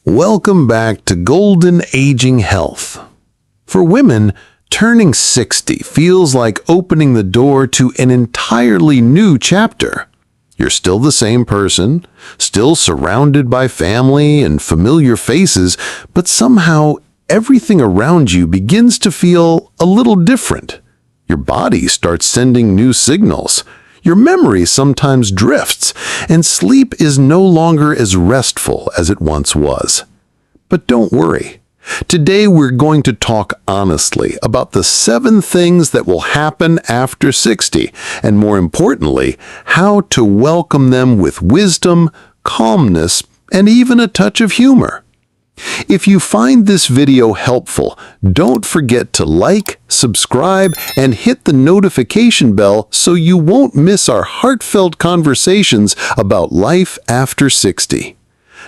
Welcome back to Golden Aging Health. For women, turning 60 feels like opening the door to an entirely new chapter. You're still the same person, still surrounded by family and familiar faces, but somehow everything around you begins to feel a little different. Your body starts sending new signals. Your memory sometimes drifts, and sleep is no longer as restful as it once was. But don't worry. Today we're going to talk honestly about the 7 things that will happen after 60, and more importantly, how to welcome them with wisdom, calmness, and even a touch of humor. If you find this video helpful, don't forget to like, subscribe, and hit the notification bell so you won't miss our heartfelt conversations about life after 60.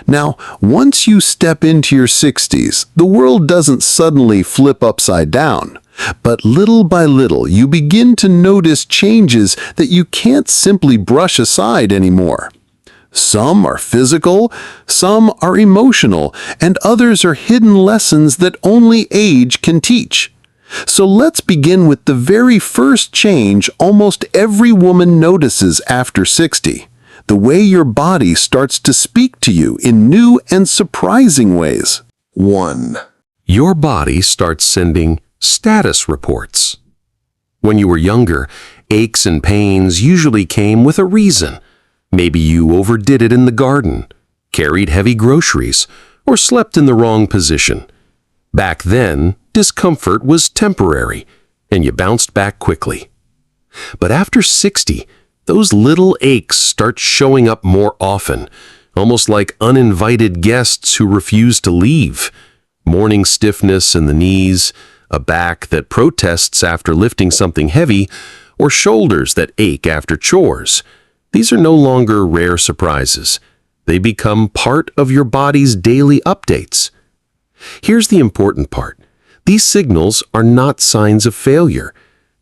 Now, once you step into your 60s, the world doesn't suddenly flip upside down. But little by little, you begin to notice changes that you can't simply brush aside anymore. Some are physical, some are emotional, and others are hidden lessons that only age can teach. So let's begin with the very first change almost every woman notices after 60. The way your body starts to speak to you in new and surprising ways. 1. Your body starts sending status reports. When you were younger, aches and pains usually came with a reason. Maybe you overdid it in the garden, carried heavy groceries, or slept in the wrong position. Back then, discomfort was temporary, and you bounced back quickly. But after 60, those little aches start showing up more often, almost like uninvited guests who refuse to leave. Morning stiffness in the knees, a back that protests after lifting something heavy, or shoulders that ache after chores. These are no longer rare surprises. They become part of your body's daily updates. Here's the important part. These signals are not signs of failure.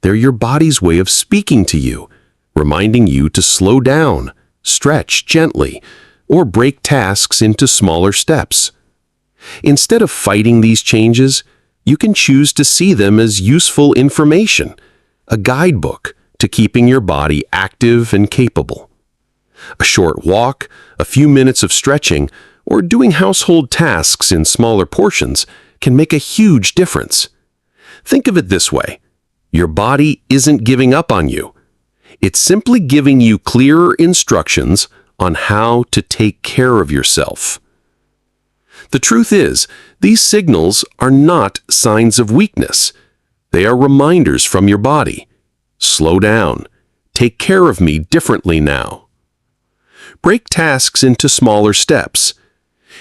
They're your body's way of speaking to you, reminding you to slow down, stretch gently, or break tasks into smaller steps. Instead of fighting these changes, you can choose to see them as useful information, a guidebook to keeping your body active and capable. A short walk, a few minutes of stretching, or doing household tasks in smaller portions can make a huge difference. Think of it this way. Your body isn't giving up on you. It's simply giving you clearer instructions on how to take care of yourself. The truth is, these signals are not signs of weakness. They are reminders from your body. Slow down. Take care of me differently now. Break tasks into smaller steps.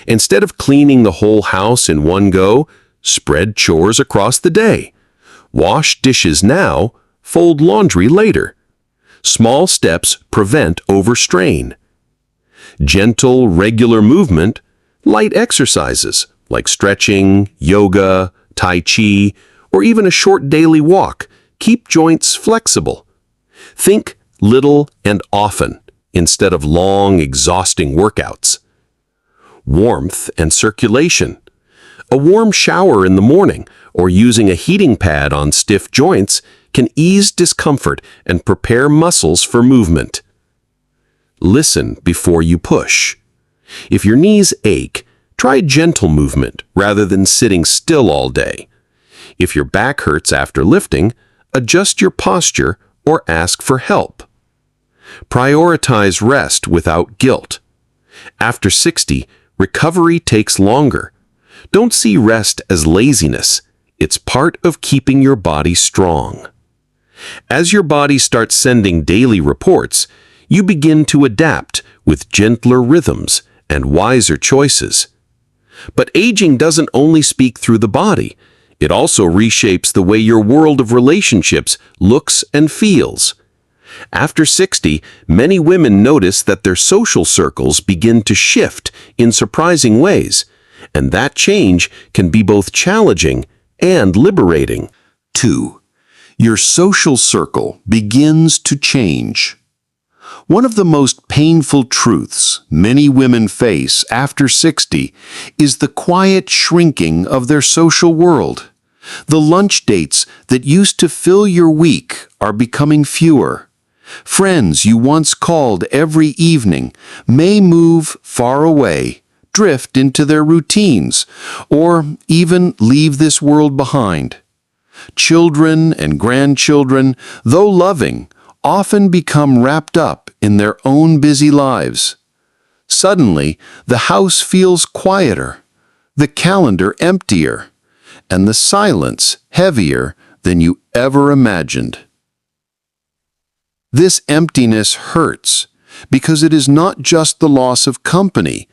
Instead of cleaning the whole house in one go, spread chores across the day. Wash dishes now, fold laundry later. Small steps prevent overstrain. Gentle, regular movement, light exercises like stretching, yoga, tai chi, or even a short daily walk keep joints flexible. Think little and often instead of long, exhausting workouts. Warmth and circulation. A warm shower in the morning or using a heating pad on stiff joints can ease discomfort and prepare muscles for movement. Listen before you push. If your knees ache, try gentle movement rather than sitting still all day. If your back hurts after lifting, adjust your posture or ask for help. Prioritize rest without guilt. After 60, recovery takes longer. Don't see rest as laziness. It's part of keeping your body strong. As your body starts sending daily reports, you begin to adapt with gentler rhythms and wiser choices. But aging doesn't only speak through the body. It also reshapes the way your world of relationships looks and feels. After 60, many women notice that their social circles begin to shift in surprising ways, and that change can be both challenging and liberating. 2. Your social circle begins to change. One of the most painful truths many women face after 60 is the quiet shrinking of their social world. The lunch dates that used to fill your week are becoming fewer. Friends you once called every evening may move far away, drift into their routines, or even leave this world behind. Children and grandchildren, though loving, often become wrapped up in their own busy lives. Suddenly, the house feels quieter, the calendar emptier, and the silence heavier than you ever imagined. This emptiness hurts because it is not just the loss of company.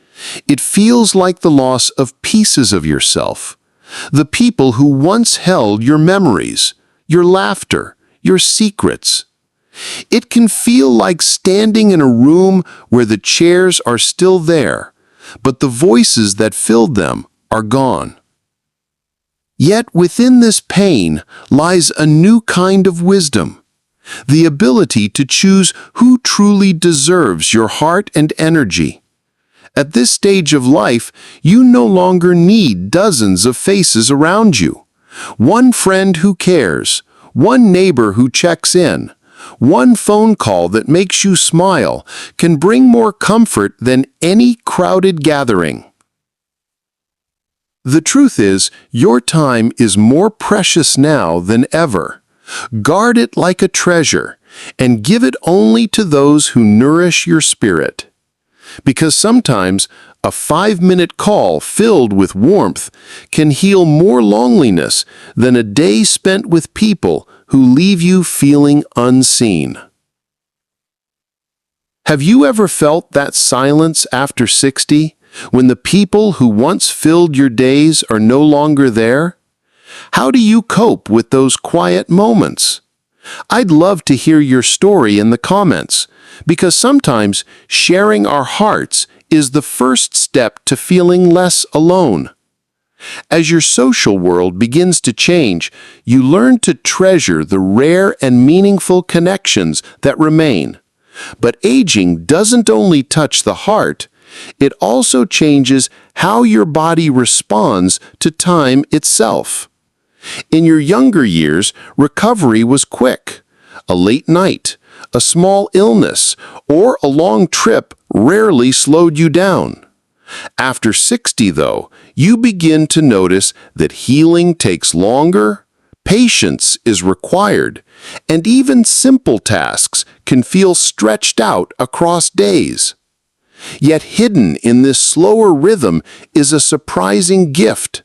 It feels like the loss of pieces of yourself. The people who once held your memories, your laughter, your secrets. It can feel like standing in a room where the chairs are still there, but the voices that filled them are gone. Yet within this pain lies a new kind of wisdom, the ability to choose who truly deserves your heart and energy. At this stage of life, you no longer need dozens of faces around you. One friend who cares, one neighbor who checks in, one phone call that makes you smile can bring more comfort than any crowded gathering. The truth is, your time is more precious now than ever. Guard it like a treasure, and give it only to those who nourish your spirit. Because sometimes a 5-minute call filled with warmth can heal more loneliness than a day spent with people who leave you feeling unseen. Have you ever felt that silence after 60, when the people who once filled your days are no longer there? How do you cope with those quiet moments? I'd love to hear your story in the comments, because sometimes sharing our hearts is the first step to feeling less alone. As your social world begins to change, you learn to treasure the rare and meaningful connections that remain. But aging doesn't only touch the heart, it also changes how your body responds to time itself. In your younger years, recovery was quick. A late night, a small illness, or a long trip rarely slowed you down. After 60, though, you begin to notice that healing takes longer, patience is required, and even simple tasks can feel stretched out across days. Yet hidden in this slower rhythm is a surprising gift,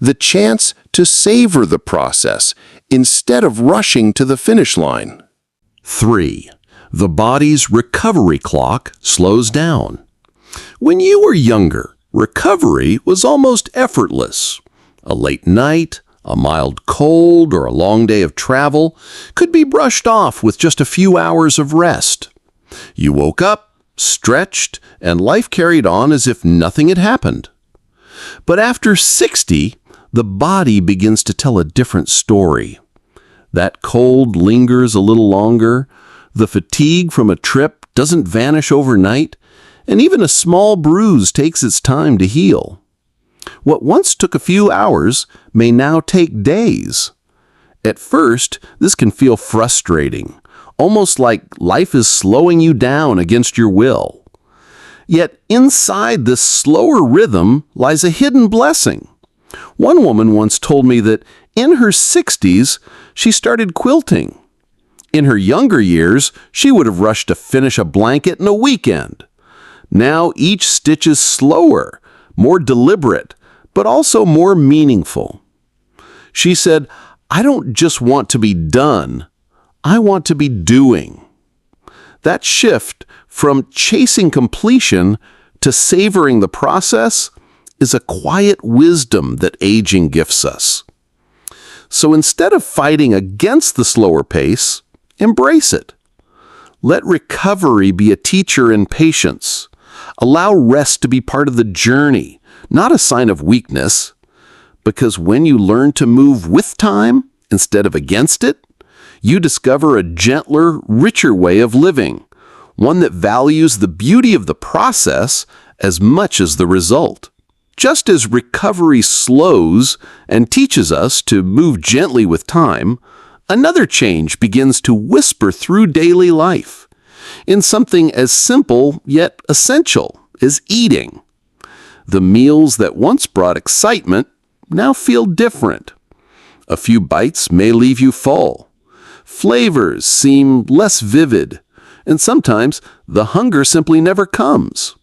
the chance to savor the process instead of rushing to the finish line. 3. The body's recovery clock slows down. When you were younger, recovery was almost effortless. A late night, a mild cold, or a long day of travel could be brushed off with just a few hours of rest. You woke up, stretched, and life carried on as if nothing had happened. But after 60, the body begins to tell a different story. That cold lingers a little longer, the fatigue from a trip doesn't vanish overnight, and even a small bruise takes its time to heal. What once took a few hours may now take days. At first, this can feel frustrating, almost like life is slowing you down against your will. Yet inside this slower rhythm lies a hidden blessing. One woman once told me that in her 60s, she started quilting. In her younger years, she would have rushed to finish a blanket in a weekend. Now each stitch is slower, more deliberate, but also more meaningful. She said, "I don't just want to be done, I want to be doing." That shift from chasing completion to savoring the process is a quiet wisdom that aging gifts us. So instead of fighting against the slower pace, embrace it. Let recovery be a teacher in patience. Allow rest to be part of the journey, not a sign of weakness. Because when you learn to move with time instead of against it, you discover a gentler, richer way of living, one that values the beauty of the process as much as the result. Just as recovery slows and teaches us to move gently with time, another change begins to whisper through daily life, in something as simple yet essential as eating. The meals that once brought excitement now feel different. A few bites may leave you full. Flavors seem less vivid, and sometimes the hunger simply never comes.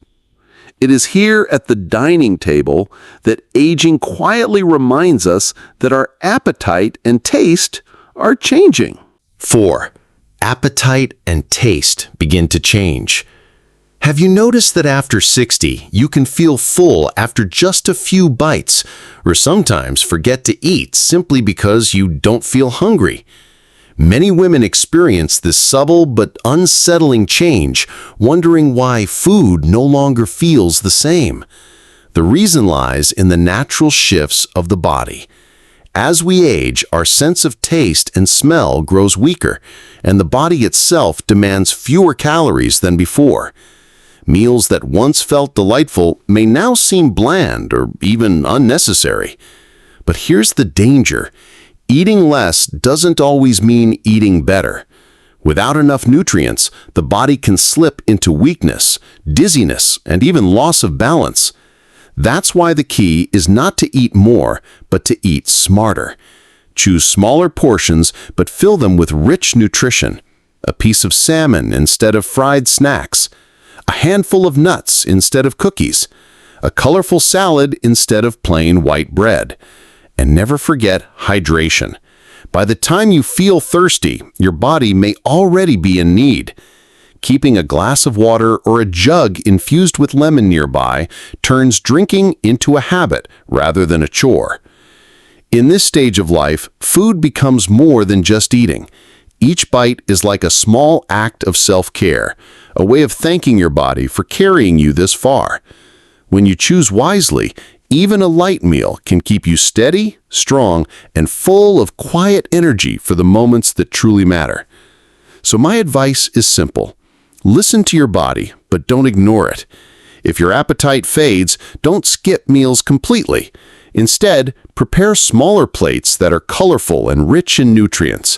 It is here at the dining table that aging quietly reminds us that our appetite and taste are changing. 4. Appetite and taste begin to change. Have you noticed that after 60, you can feel full after just a few bites, or sometimes forget to eat simply because you don't feel hungry? Many women experience this subtle but unsettling change, wondering why food no longer feels the same. The reason lies in the natural shifts of the body. As we age, our sense of taste and smell grows weaker, and the body itself demands fewer calories than before. Meals that once felt delightful may now seem bland or even unnecessary. But here's the danger. Eating less doesn't always mean eating better. Without enough nutrients, the body can slip into weakness, dizziness, and even loss of balance. That's why the key is not to eat more, but to eat smarter. Choose smaller portions, but fill them with rich nutrition. A piece of salmon instead of fried snacks. A handful of nuts instead of cookies. A colorful salad instead of plain white bread. And never forget hydration. By the time you feel thirsty, your body may already be in need. Keeping a glass of water or a jug infused with lemon nearby turns drinking into a habit rather than a chore. In this stage of life, food becomes more than just eating. Each bite is like a small act of self-care, a way of thanking your body for carrying you this far. When you choose wisely, even a light meal can keep you steady, strong, and full of quiet energy for the moments that truly matter. So my advice is simple. Listen to your body, but don't ignore it. If your appetite fades, don't skip meals completely. Instead, prepare smaller plates that are colorful and rich in nutrients.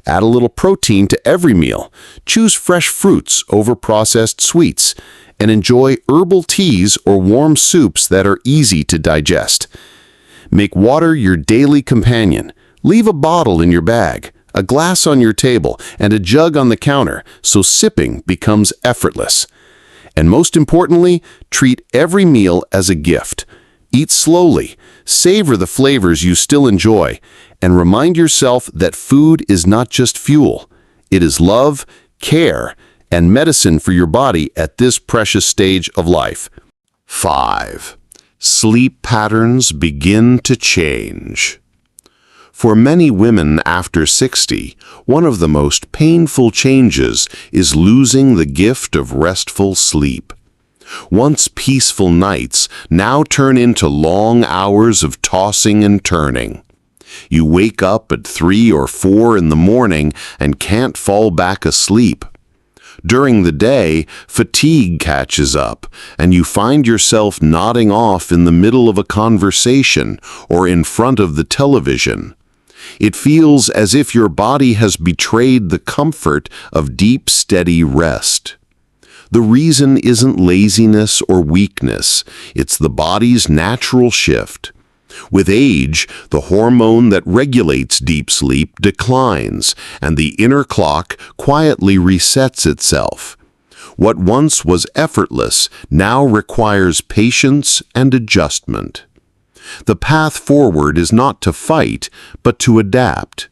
Add a little protein to every meal. Choose fresh fruits over processed sweets. And enjoy herbal teas or warm soups that are easy to digest. Make water your daily companion. Leave a bottle in your bag, a glass on your table, and a jug on the counter so sipping becomes effortless. And most importantly, treat every meal as a gift. Eat slowly, savor the flavors you still enjoy, and remind yourself that food is not just fuel. It is love, care, and medicine for your body at this precious stage of life. 5. Sleep patterns begin to change. For many women after 60, one of the most painful changes is losing the gift of restful sleep. Once peaceful nights now turn into long hours of tossing and turning. You wake up at 3 or 4 in the morning and can't fall back asleep. During the day, fatigue catches up, and you find yourself nodding off in the middle of a conversation or in front of the television. It feels as if your body has betrayed the comfort of deep, steady rest. The reason isn't laziness or weakness, it's the body's natural shift. With age, the hormone that regulates deep sleep declines, and the inner clock quietly resets itself. What once was effortless now requires patience and adjustment. The path forward is not to fight, but to adapt.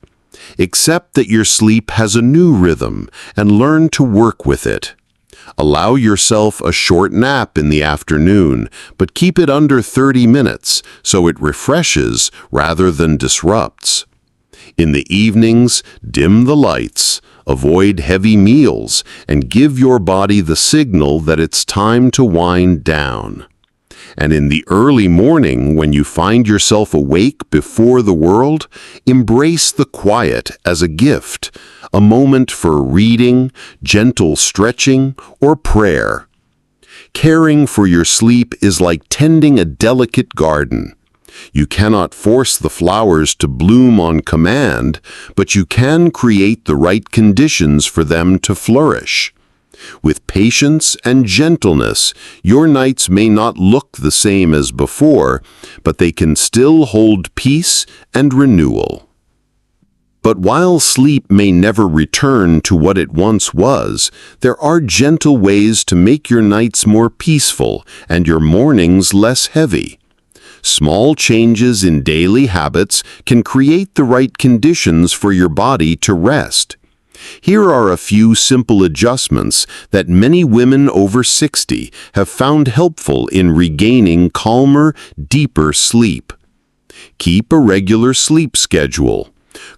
Accept that your sleep has a new rhythm and learn to work with it. Allow yourself a short nap in the afternoon, but keep it under 30 minutes so it refreshes rather than disrupts. In the evenings, dim the lights, avoid heavy meals, and give your body the signal that it's time to wind down. And in the early morning, when you find yourself awake before the world, embrace the quiet as a gift, a moment for reading, gentle stretching, or prayer. Caring for your sleep is like tending a delicate garden. You cannot force the flowers to bloom on command, but you can create the right conditions for them to flourish. With patience and gentleness, your nights may not look the same as before, but they can still hold peace and renewal. But while sleep may never return to what it once was, there are gentle ways to make your nights more peaceful and your mornings less heavy. Small changes in daily habits can create the right conditions for your body to rest. Here are a few simple adjustments that many women over 60 have found helpful in regaining calmer, deeper sleep. Keep a regular sleep schedule.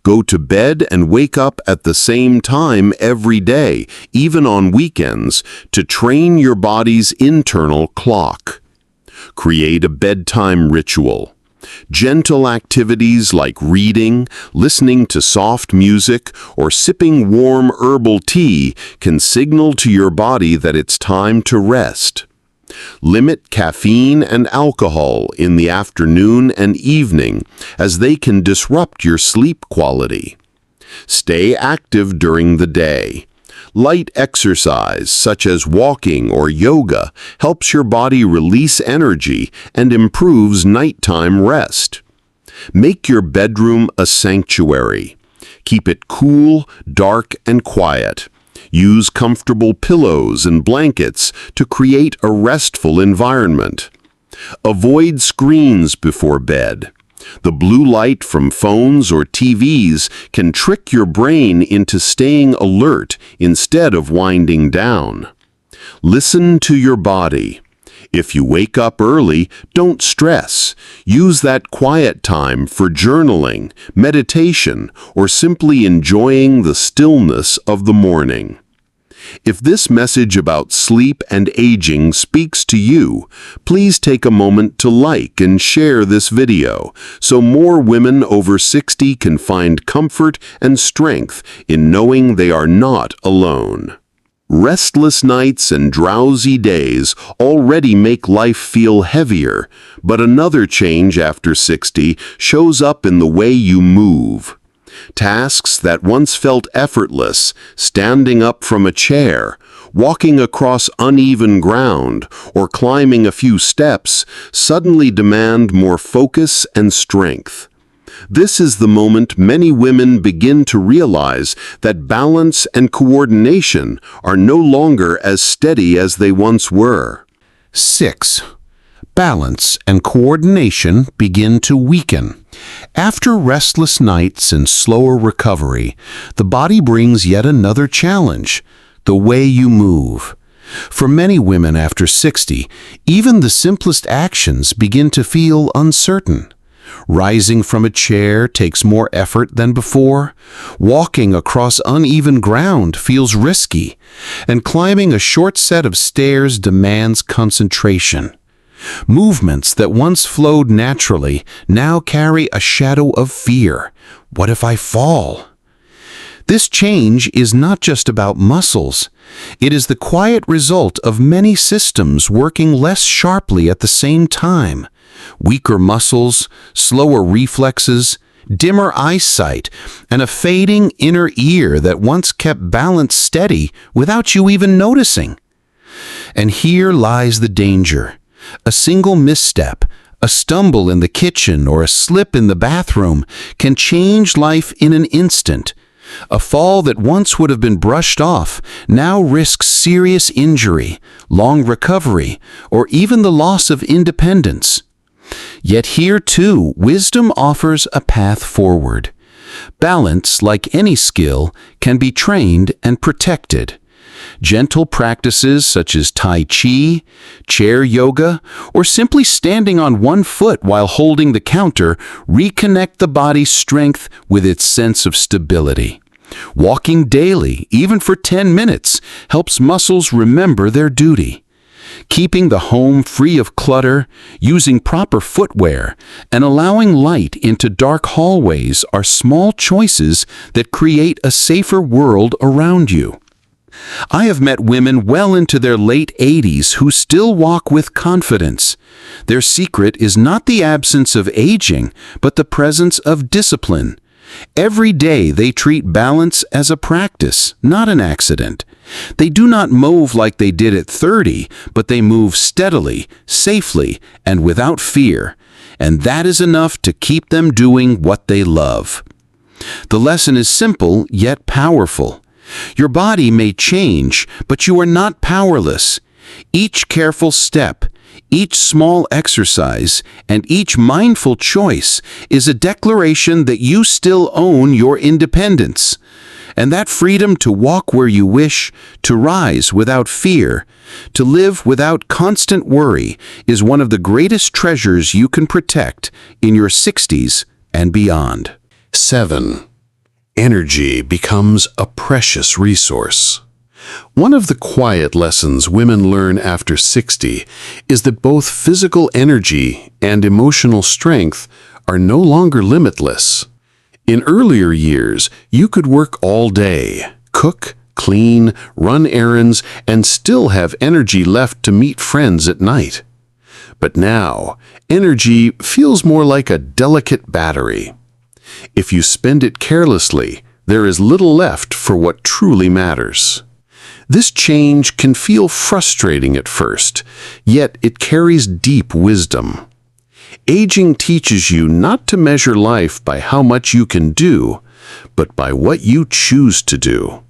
Go to bed and wake up at the same time every day, even on weekends, to train your body's internal clock. Create a bedtime ritual. Gentle activities like reading, listening to soft music, or sipping warm herbal tea can signal to your body that it's time to rest. Limit caffeine and alcohol in the afternoon and evening, as they can disrupt your sleep quality. Stay active during the day. Light exercise, such as walking or yoga, helps your body release energy and improves nighttime rest. Make your bedroom a sanctuary. Keep it cool, dark, and quiet. Use comfortable pillows and blankets to create a restful environment. Avoid screens before bed. The blue light from phones or TVs can trick your brain into staying alert instead of winding down. Listen to your body. If you wake up early, don't stress. Use that quiet time for journaling, meditation, or simply enjoying the stillness of the morning. If this message about sleep and aging speaks to you, please take a moment to like and share this video so more women over 60 can find comfort and strength in knowing they are not alone. Restless nights and drowsy days already make life feel heavier, but another change after 60 shows up in the way you move. Tasks that once felt effortless, standing up from a chair, walking across uneven ground, or climbing a few steps, suddenly demand more focus and strength. This is the moment many women begin to realize that balance and coordination are no longer as steady as they once were. 6. Balance and coordination begin to weaken. After restless nights and slower recovery, the body brings yet another challenge: the way you move. For many women after 60, even the simplest actions begin to feel uncertain. Rising from a chair takes more effort than before, walking across uneven ground feels risky, and climbing a short set of stairs demands concentration. Movements that once flowed naturally now carry a shadow of fear. What if I fall? This change is not just about muscles. It is the quiet result of many systems working less sharply at the same time. Weaker muscles, slower reflexes, dimmer eyesight, and a fading inner ear that once kept balance steady without you even noticing. And here lies the danger. A single misstep, a stumble in the kitchen, or a slip in the bathroom can change life in an instant. A fall that once would have been brushed off now risks serious injury, long recovery, or even the loss of independence. Yet here, too, wisdom offers a path forward. Balance, like any skill, can be trained and protected. Gentle practices such as Tai Chi, chair yoga, or simply standing on one foot while holding the counter reconnect the body's strength with its sense of stability. Walking daily, even for 10 minutes, helps muscles remember their duty. Keeping the home free of clutter, using proper footwear, and allowing light into dark hallways are small choices that create a safer world around you. I have met women well into their late 80s who still walk with confidence. Their secret is not the absence of aging, but the presence of discipline. Every day they treat balance as a practice, not an accident. They do not move like they did at 30, but they move steadily, safely, and without fear. And that is enough to keep them doing what they love. The lesson is simple, yet powerful. Your body may change, but you are not powerless. Each careful step, each small exercise, and each mindful choice is a declaration that you still own your independence. And that freedom to walk where you wish, to rise without fear, to live without constant worry is one of the greatest treasures you can protect in your 60s and beyond. 7. Energy becomes a precious resource. One of the quiet lessons women learn after 60 is that both physical energy and emotional strength are no longer limitless. In earlier years, you could work all day, cook, clean, run errands, and still have energy left to meet friends at night. But now, energy feels more like a delicate battery. If you spend it carelessly, there is little left for what truly matters. This change can feel frustrating at first, yet it carries deep wisdom. Aging teaches you not to measure life by how much you can do, but by what you choose to do.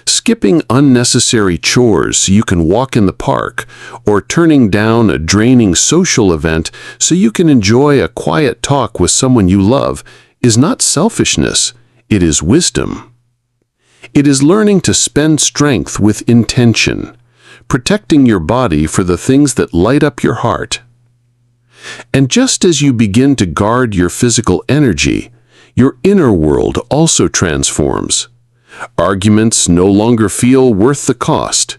Skipping unnecessary chores so you can walk in the park, or turning down a draining social event so you can enjoy a quiet talk with someone you love, is not selfishness, it is wisdom. It is learning to spend strength with intention, protecting your body for the things that light up your heart. And just as you begin to guard your physical energy, your inner world also transforms. Arguments no longer feel worth the cost.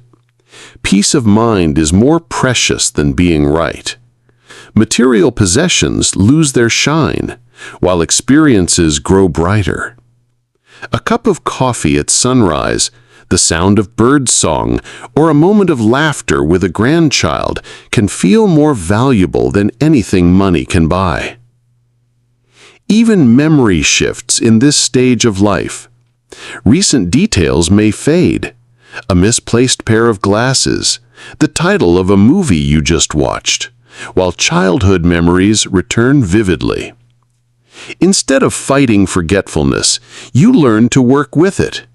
Peace of mind is more precious than being right. Material possessions lose their shine, while experiences grow brighter. A cup of coffee at sunrise, the sound of birdsong, or a moment of laughter with a grandchild can feel more valuable than anything money can buy. Even memory shifts in this stage of life. Recent details may fade. A misplaced pair of glasses, the title of a movie you just watched, while childhood memories return vividly. Instead of fighting forgetfulness, you learn to work with it.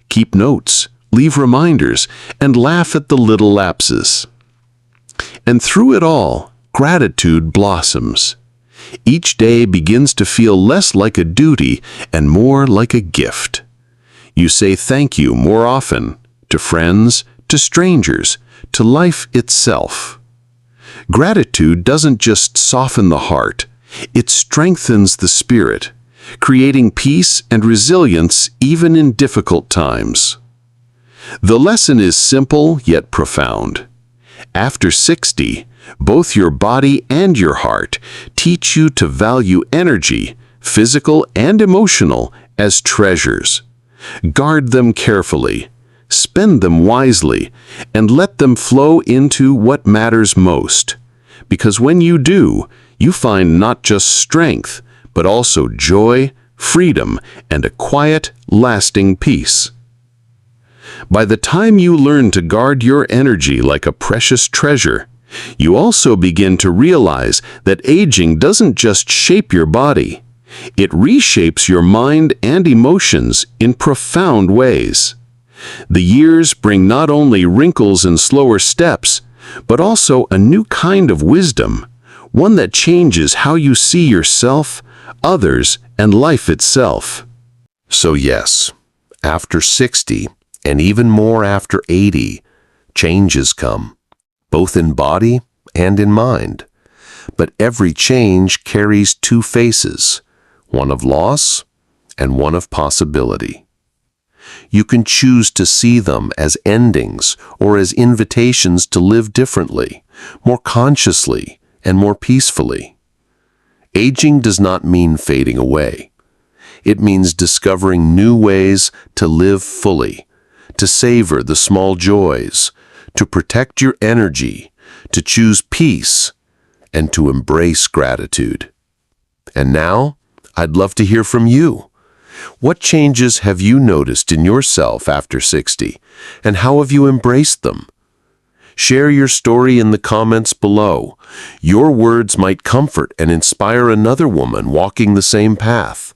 Keep notes, leave reminders, and laugh at the little lapses. And through it all, gratitude blossoms. Each day begins to feel less like a duty and more like a gift. You say thank you more often, to friends, to strangers, to life itself. Gratitude doesn't just soften the heart, it strengthens the spirit, creating peace and resilience even in difficult times. The lesson is simple yet profound. After 60, both your body and your heart teach you to value energy, physical and emotional, as treasures. Guard them carefully, spend them wisely, and let them flow into what matters most. Because when you do, you find not just strength, but also joy, freedom, and a quiet, lasting peace. By the time you learn to guard your energy like a precious treasure, you also begin to realize that aging doesn't just shape your body. It reshapes your mind and emotions in profound ways. The years bring not only wrinkles and slower steps, but also a new kind of wisdom, one that changes how you see yourself, others, and life itself. So yes, after 60, and even more after 80, changes come, both in body and in mind. But every change carries two faces, one of loss and one of possibility. You can choose to see them as endings or as invitations to live differently, more consciously, and more peacefully. Aging does not mean fading away. It means discovering new ways to live fully, to savor the small joys, to protect your energy, to choose peace, and to embrace gratitude. And now, I'd love to hear from you. What changes have you noticed in yourself after 60, and how have you embraced them? Share your story in the comments below. Your words might comfort and inspire another woman walking the same path.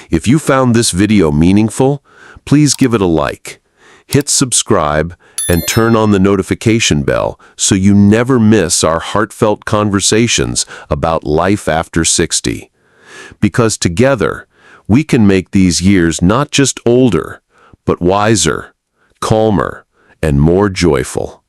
If you found this video meaningful, please give it a like, hit subscribe, and turn on the notification bell so you never miss our heartfelt conversations about life after 60. Because together, we can make these years not just older, but wiser, calmer, and more joyful.